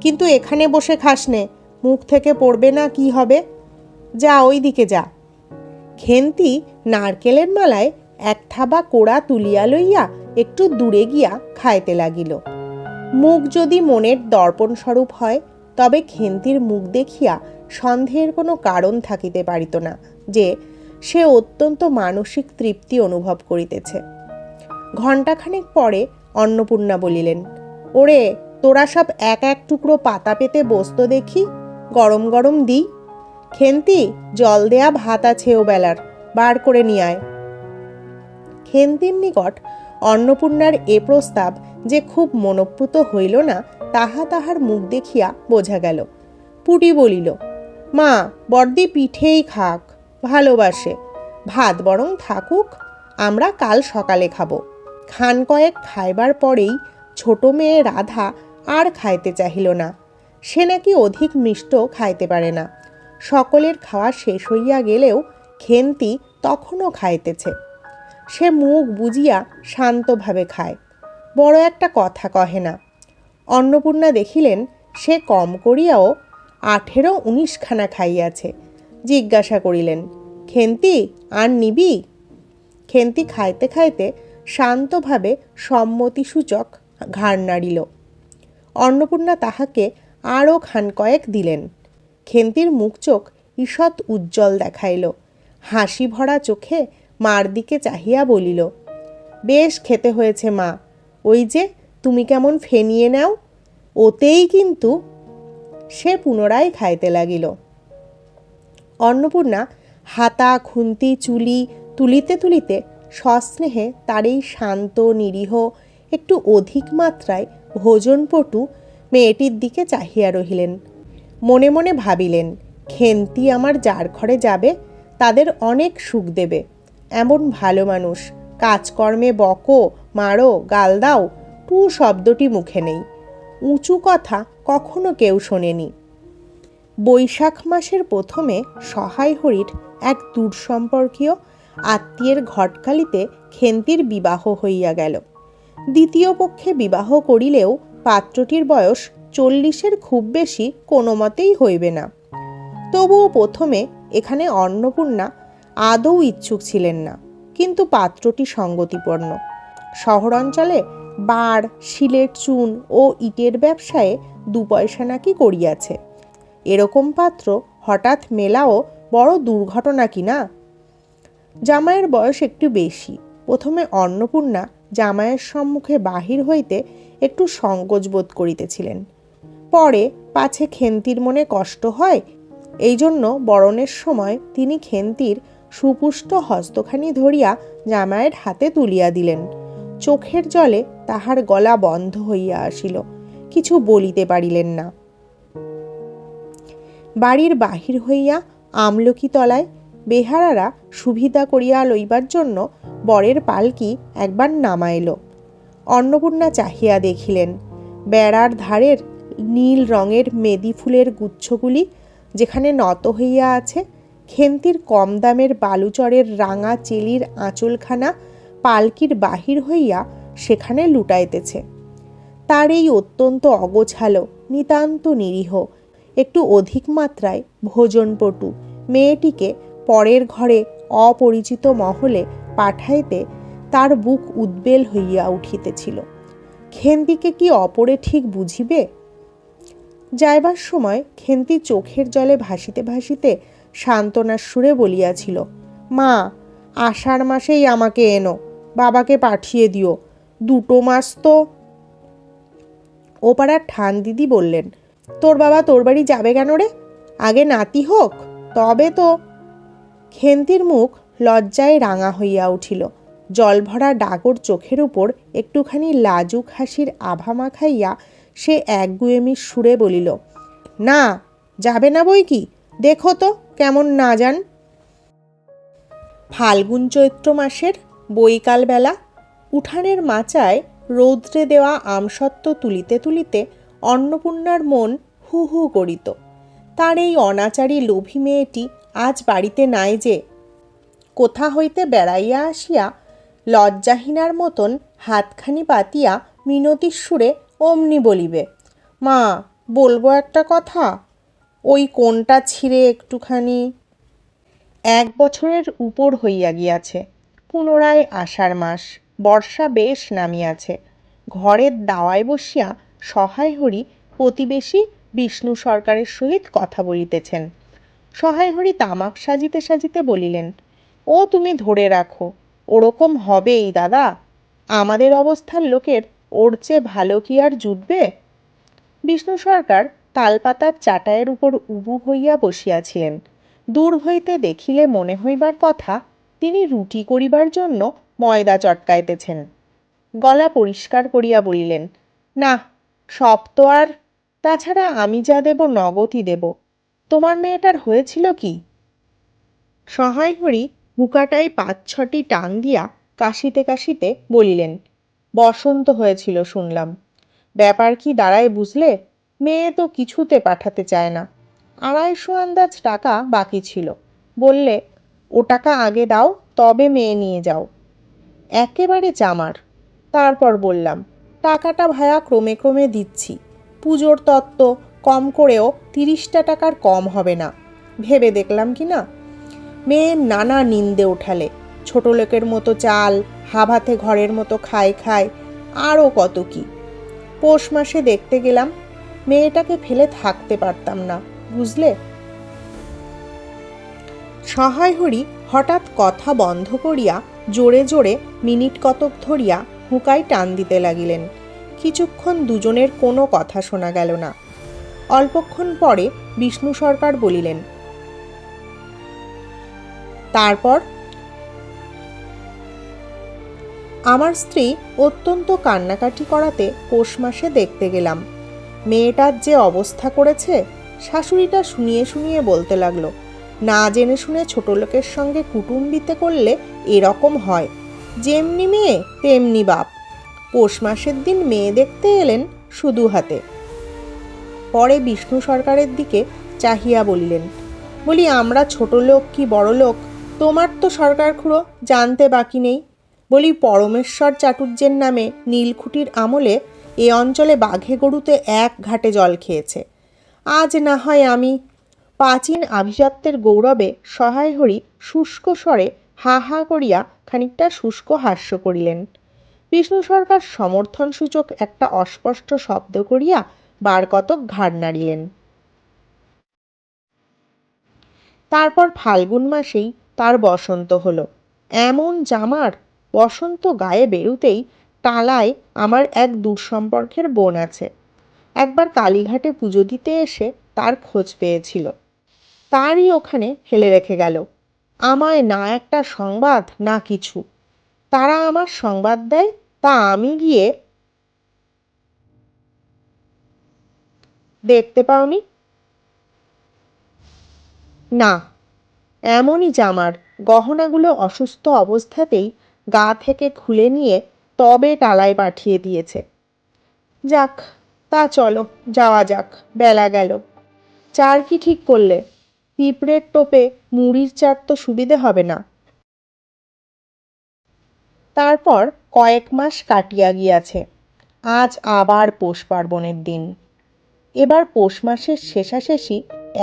কিন্তু এখানে বসে খাস নে, মুখ থেকে পড়বে না কি হবে? যা ওই দিকে যা। খেন্তি নারকেলের মালায় এক থাবা কোড়া তুলিয়া লইয়া একটু দূরে গিয়া খাইতে লাগিল। মুখ যদি মনের দর্পণ স্বরূপ হয়, তবে খেন্তির মুখ দেখিয়া সন্দেহের কোনো কারণ থাকিতে পারিত না যে সে অত্যন্ত মানসিক তৃপ্তি অনুভব করিতেছে। ঘণ্টাখানেক পরে অন্নপূর্ণা বলিলেন, ওরে, তোরা সব এক এক টুকরো পাতা পেতে বসতো দেখি, গরম গরম দিই। খেন্তি, জল দেয়া ভাত আছে ও বেলার, বার করে নিয়ে আয়। খেন্তির নিকট অন্নপূর্ণার এ প্রস্তাব যে খুব মনোপ্রুত হইল না, তাহা তাহার মুখ দেখিয়া বোঝা গেল। পুটি বলিল, মা, বড়দি পিঠেই খাক, ভালোবাসে, ভাত বরং থাকুক, আমরা কাল সকালে খাবো। খান কয়েক খাইবার পরেই ছোট মেয়ে রাধা আর খাইতে চাহিল না। সে নাকি অধিক মিষ্ট খাইতে পারে না। সকলের খাওয়া শেষ হইয়া গেলেও খেন্তি তখনও খাইতেছে। সে মুখ বুজিয়া শান্তভাবে খায়, বড় একটা কথা কহে না। অন্নপূর্ণা দেখিলেন সে কম করিয়াও 18-19 খানা খাইয়াছে। জিজ্ঞাসা করিলেন, খেন্তি, আর নিবি? খেন্তি খাইতে খাইতে শান্তভাবে সম্মতিসূচক ঘাড় নাড়িল। অন্নপূর্ণা তাহাকে আরও খান কয়েক দিলেন। খেন্তির মুখ চোখ ঈষৎ উজ্জ্বল দেখাইল। হাসি ভরা চোখে মার দিকে চাহিয়া বলিল, বেশ খেতে হয়েছে মা, ওই যে তুমি কেমন ফেনিয়ে নাও, ওতেই কিন্তু। সে পুনরায় খাইতে লাগিল। অন্নপূর্ণা হাতা খুন্তি চুলি তুলিতে তুলিতে সস্নেহে তার এই শান্ত নিরীহ একটু অধিক মাত্রায় ভোজনপটু মেয়েটির দিকে চাহিয়া রহিলেন। মনে মনে ভাবিলেন, খেন্তি আমার যার ঘরে যাবে তাদের অনেক সুখ দেবে, এমন ভালো মানুষ, কাজকর্মে বকো, মারো, গাল দাও, টু শব্দটি মুখে নেই, উঁচু কথা কখনো কেউ শোনেনি। বৈশাখ মাসের প্রথমে সহায় হরির এক দূরসম্পর্কীয় আত্মীয়ের ঘটকালিতে খেন্তির বিবাহ হইয়া গেল। দ্বিতীয় পক্ষে বিবাহ করিলেও পাত্রটির বয়স 40-এর খুব বেশি কোনো মতেই হইবে না। তবুও প্রথমে এখানে অন্নপূর্ণা আদৌ ইচ্ছুক ছিলেন না, কিন্তু পাত্রটি সঙ্গতিপূর্ণ। শহরাঞ্চলে বার, শিলের চুন ও ইটের ব্যবসায়ে 2 পয়সা নাকি করিয়াছে। এরকম পাত্র হঠাৎ মেলাও বড় দুর্ঘটনা কি না? জামাইয়ের বয়স একটু বেশি। প্রথমে অন্নপূর্ণা জামাইয়ের সম্মুখে বাহির হইতে একটু সংকোচ বোধ করিতেছিলেন। পরে পাছে খেন্তির মনে কষ্ট হয়, এই জন্য বরণের সময় তিনি খেন্তির সুপুষ্ট হস্তখানি ধরিয়া জামাইয়ের হাতে তুলিয়া দিলেন। চোখের জলে তাহার গলা বন্ধ হইয়া আসিল, কিছু বলিতে পারিলেন না। বাড়ির বাহির হইয়া আমলকি তলায় বেহারারা সুবিধা করিয়া লইবার জন্য বরের পালকি একবার নামাইল। অন্নপূর্ণা চাহিয়া দেখিলেন বেড়ার ধারের নীল রঙের মেদি ফুলের গুচ্ছগুলি যেখানে নত হইয়া আছে, খেন্তির কম দামের বালুচরের রাঙা চেলির আঁচলখানা পালকির বাহির হইয়া সেখানে লুটাইতেছে। তার এই অত্যন্ত অগোছালো, নিতান্ত নিরীহ, একটু অধিক মাত্রায় ভোজনপটু মেয়েটিকে পরের ঘরে অপরিচিত মহলে পাঠাইতে তার বুক উদ্বেল হইয়া উঠিতেছিল। খেন্তিকে কি অপরে ঠিক বুঝিবে? যাইবার সময় খেন্তি চোখের জলে ভাসিতে ভাসিতে সান্ত্বনার সুরে বলিয়াছিল, মা, আষাঢ় মাসেই আমাকে এনো, বাবাকে পাঠিয়ে দিও, 2 মাস তো। ও পাড়ার ঠান দিদি বললেন, তোর বাবা তোর বাড়ি যাবে কেন রে? আগে নাতি হোক তবে তো। খেন্তির মুখ লজ্জায় রাঙা হইয়া উঠিল। জলভরা ডাগর চোখের উপর একটুখানি লাজুক হাসির আভা মাখাইয়া সে একগুয়েমির সুরে বলিল, না, যাবে না বই কি, দেখো তো কেমন না যান। ফাল্গুন চৈত্র মাসের বৈকাল বেলা উঠানের মাচায় রৌদ্রে দেওয়া আমসত্ত্ব তুলিতে তুলিতে অন্নপূর্ণার মন হু হু করিত। তার এই অনাচারী লোভী মেয়েটি আজ বাড়িতে নাই যে। কোথা হইতে বেড়াইয়া আসিয়া লজ্জাহীনার মতন হাতখানি পাতিয়া মিনতির সুরে অমনি বলিবে, মা, বলবো একটা কথা, ওই কোনটা ছিঁড়ে একটুখানি। 1 বছরের উপর হইয়া গিয়াছে। পুনরায় আষাঢ় মাস, বর্ষা বেশ নামিয়াছে। ঘরের দাওয়ায় বসিয়া সহায় হরি প্রতিবেশী বিষ্ণু সরকারের সহিত কথা বলিতেছেন। সহায় হরি তামাক সাজিতে সাজিতে বলিলেন, ও তুমি ধরে রাখো, ওরকম হবেই দাদা। আমাদের অবস্থার লোকের ওর চেয়ে ভালো কি আর জুটবে? বিষ্ণু সরকার তালপাতার চাটায়ের উপর উবু হইয়া বসিয়াছিলেন। দূর হইতে দেখিলে মনে হইবার কথা তিনি রুটি করিবার জন্য ময়দা চটকাইতেছেন। গলা পরিষ্কার করিয়া বলিলেন, না, সব তো আর, তাছাড়া আমি যা দেব নগদই দেব। তোমার মেয়েটার হয়েছিল কি? সহায় হরি মুখাটায় 5-6টি টান দিয়া কাশিতে কাশিতে বলিলেন, বসন্ত হয়েছিল শুনলাম। ব্যাপার কি দাঁড়ায় বুঝলে? মেয়ে তো কিছুতে পাঠাতে চায় না। 250 আন্দাজ টাকা বাকি ছিল। বললে, ও টাকা আগে দাও, তবে মেয়ে নিয়ে যাও। একেবারে জামার। তারপর বললাম, টাকাটা ভায়া ক্রমে ক্রমে দিচ্ছি। পুজোর তত্ত্ব, কম করেও 30টা টাকার কম হবে না। ভেবে দেখলাম কি না। মেয়ের নানা নিন্দে ওঠালে, ছোট লোকের মতো চাল, হাভাতে ঘরের মতো খায় খায়, আরও কত কি। পৌষ মাসে দেখতে গেলাম, মেয়েটাকে ফেলে থাকতে পারতাম না, বুঝলে। সহায় হরি হঠাৎ কথা বন্ধ করিয়া জোরে জোরে মিনিট কতক ধরিয়া হুঁকায় টান দিতে লাগিলেন। কিছুক্ষণ দুজনের কোনো কথা শোনা গেল না। অল্পক্ষণ পরে বিষ্ণু সরকার বলিলেন, তারপর? আমার স্ত্রী অত্যন্ত কান্নাকাটি করাতে পৌষ মাসে দেখতে গেলাম। মেয়েটার যে অবস্থা করেছে, শাশুড়িটা শুনিয়ে শুনিয়ে বলতে লাগলো, না জেনে শুনে ছোট লোকের সঙ্গে কুটুম্বিতে করলে এরকম হয়, যেমনি মেয়ে তেমনি বাপ। পৌষ মাসের দিন মেয়ে দেখতে এলেন শুধু হাতে। পরে বিষ্ণু সরকারের দিকে চাহিয়া বলিলেন, বলি, আমরা ছোট লোক কি বড় লোক তোমার তো সরকার খুড়ো জানতে বাকি নেই। বলি, পরমেশ্বর চাটুর্যের নামে নীলখুঁটির আমলে এ অঞ্চলে বাঘে গরুতে 1 ঘাটে জল খেয়েছে। আজ না হয় আমি, প্রাচীন আভিজাত্যের গৌরবে সহায় হরি শুষ্ক স্বরে হা হা করিয়া খানিকটা শুষ্ক হাস্য করিলেন। বিষ্ণু সরকার সমর্থনসূচক একটা অস্পষ্ট শব্দ করিয়া বার কতক ঘাড় নাড়িলেন। তারপর ফাল্গুন মাসেই তার বসন্ত হলো। এমন জামার! বসন্ত গায়ে বেরুতেই টালায় আমার এক দূরসম্পর্কের বোন আছে, একবার কালীঘাটে পুজো দিতে এসে তার খোঁজ পেয়েছিল, তারই ওখানে ফেলে রেখে গেল। আমায় না একটা সংবাদ না কিছু। তারা আমার সংবাদ দেয়, তা আমি গিয়ে দেখতে পাওনি? না, এমনই জামার গহনাগুলো অসুস্থ অবস্থাতেই গা থেকে খুলে নিয়ে তবে টালায় পাঠিয়ে দিয়েছে। যাক, তা চলো যাওয়া যাক, বেলা গেল। চার কি ঠিক করলে? পিঁপড়ের টোপে মুড়ির চার তো সুবিধে হবে না। তারপর কয়েক মাস কাটিয়া গিয়াছে। আজ আবার পৌষ পার্বণের দিন। এবার পৌষ মাসের শেষাশেষি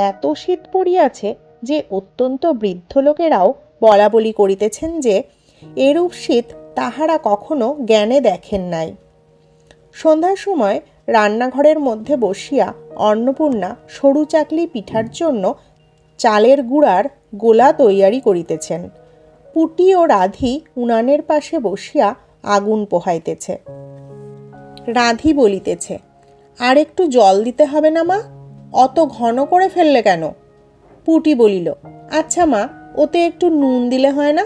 এত শীত পড়িয়াছে যে অত্যন্ত বৃদ্ধ লোকেরাও বলা বলি করিতেছেন যে এরূপ শীত তাহারা কখনো জ্ঞানে দেখেন নাই। সন্ধ্যার সময় রান্নাঘরের মধ্যে বসিয়া অন্নপূর্ণা সরু চাকলি পিঠার জন্য চালের গুঁড়ার গোলা তৈয়ারি করিতেছেন। পুটি ও রাধি উনানের পাশে বসিয়া আগুন পোহাইতেছে। রাধি বলিতেছে, আর একটু জল দিতে হবে না মা? অত ঘন করে ফেললে কেন? পুটি বলিল, আচ্ছা মা, ওতে একটু নুন দিলে হয় না?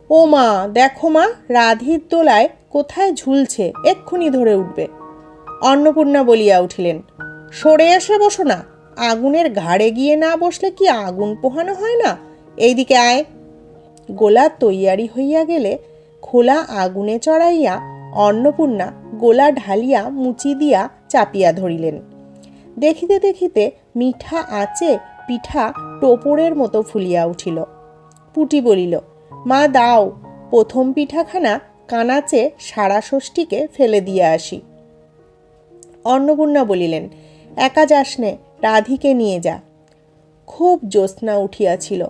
ও মা, দেখো মা, রাধির দোলায় কোথায় ঝুলছে, এক্ষুনি ধরে উঠবে। অন্নপূর্ণা বলিয়া উঠিলেন, সরে এসে বসো না। আগুনের ঘাড়ে গিয়ে না বসলে কি আগুন পোহানো হয় না? এইদিকে আয়। গোলা তৈয়ারি হইয়া গেলে খোলা আগুনে চড়াইয়া অন্নপূর্ণা গোলা ঢালিয়া মুচি দিয়া চাপিয়া ধরিলেন। দেখিতে দেখিতে মিঠা আঁচে পিঠা টোপরের মতো ফুলিয়া উঠিল। পুটি বলিল, মা দাও, প্রথম পিঠাখানা কানাচে সারা ষষ্ঠীকে ফেলে দিয়ে আসি। অন্নপূর্ণা বলিলেন, একা যাস নে, রাধিকে নিয়ে যা। খুব জ্যোৎস্না উঠিয়াছিল।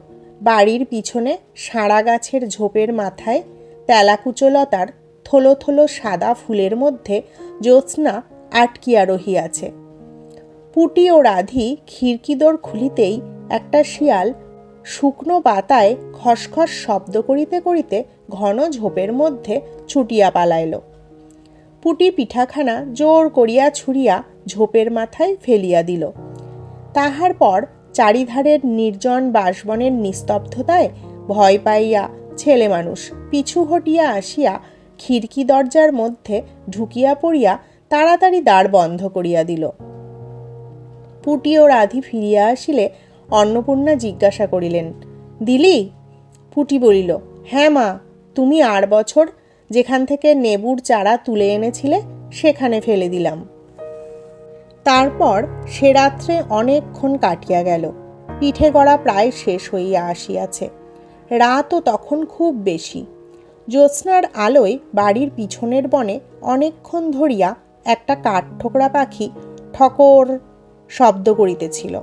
বাড়ির পিছনে সাঁড়া গাছের ঝোপের মাথায় তেলাকুচলতার থলো থলো সাদা ফুলের মধ্যে জ্যোৎস্না আটকিয়া রহিয়াছে। পুটি ও রাধি খিড়কিদোর খুলিতেই একটা শিয়াল শুকনো পাতায় খসখস শব্দ করিতে করিতে ঘন ঝোপের মধ্যে ছুটিয়া পালাইল। পুটি পিঠাখানা জোর করিয়া ছুঁড়িয়া ঝোপের মাথায় ফেলিয়া দিল। তাহার পর চারিধারের নির্জন বাঁশবনের নিস্তব্ধতায় ভয় পাইয়া ছেলে মানুষ পিছু হটিয়া আসিয়া খিড়কি দরজার মধ্যে ঢুকিয়া পড়িয়া তাড়াতাড়ি দ্বার বন্ধ করিয়া দিল। পুটি ও রাধি ফিরিয়া আসিলে অন্নপূর্ণা জিজ্ঞাসা করিলেন, দিলি? পুটি বলিল, হ্যাঁ মা, তুমি আর বছর যেখান থেকে নেবুর চারা তুলে এনেছিলে সেখানে ফেলে দিলাম। তারপর সে রাত্রে অনেকক্ষণ কাটিয়া গেল। পিঠে গড়া প্রায় শেষ হইয়া আসিয়াছে। রাতও তখন খুব বেশি। জ্যোৎস্নার আলোয় বাড়ির পিছনের বনে অনেকক্ষণ ধরিয়া একটা কাঠঠোকরা পাখি ঠকর শব্দ করিতেছিল।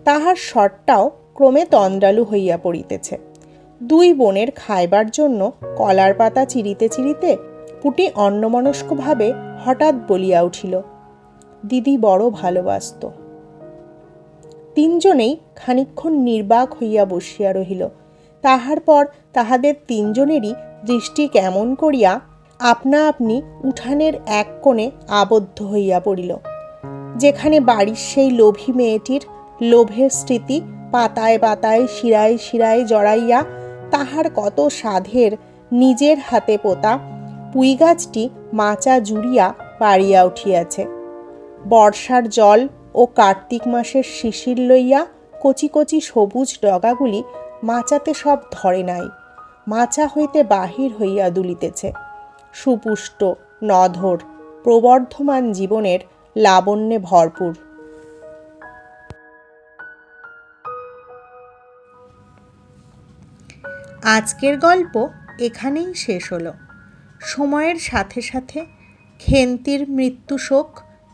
তাহার স্বরটাও ক্রমে তন্দ্রালু হইয়া পড়িতেছে। দুই বোনের খাইবার জন্য কলার পাতা চিরিতে চিরিতে পুটি অন্যমনস্কভাবে হঠাৎ বলিয়া উঠিল, দিদি বড় ভালোবাসত। তিনজনেই খানিকক্ষণ নির্বাক হইয়া বসিয়া রহিল। তাহার পর তাহাদের তিনজনেরই দৃষ্টি কেমন করিয়া আপনা আপনি উঠানের এক কোণে আবদ্ধ হইয়া পড়িল, যেখানে বাড়ির সেই লোভী মেয়েটির লোভের স্মৃতি পাতায় পাতায় শিরায় শিরায় জড়াইয়া তাহার কত সাধের নিজের হাতে পোতা পুঁই গাছটি মাচা জুড়িয়া পাড়িয়া উঠিয়াছে। বর্ষার জল ও কার্তিক মাসের শিশির লইয়া কচি কচি সবুজ ডগাগুলি মাচাতে সব ধরে নাই, মাচা হইতে বাহির হইয়া দুলিতেছে। সুপুষ্ট নধর প্রবর্ধমান জীবনের লাবণ্যে ভরপুর। আজকের গল্প এখানেই শেষ হলো। সময়ের সাথে সাথে খেন্তির মৃত্যু শোক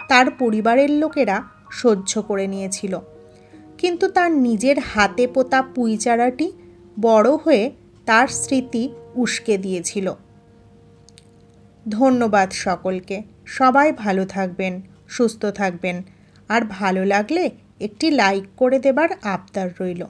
তার পরিবারের লোকেরা সহ্য করে নিয়েছিল, কিন্তু তার নিজের হাতে পোতা পুঁই চারাটি বড় হয়ে তার স্মৃতি উস্কে দিয়েছিল। ধন্যবাদ সকলকে। সবাই ভালো থাকবেন, সুস্থ থাকবেন, আর ভালো লাগলে একটি লাইক করে দেবার আবদার রইল।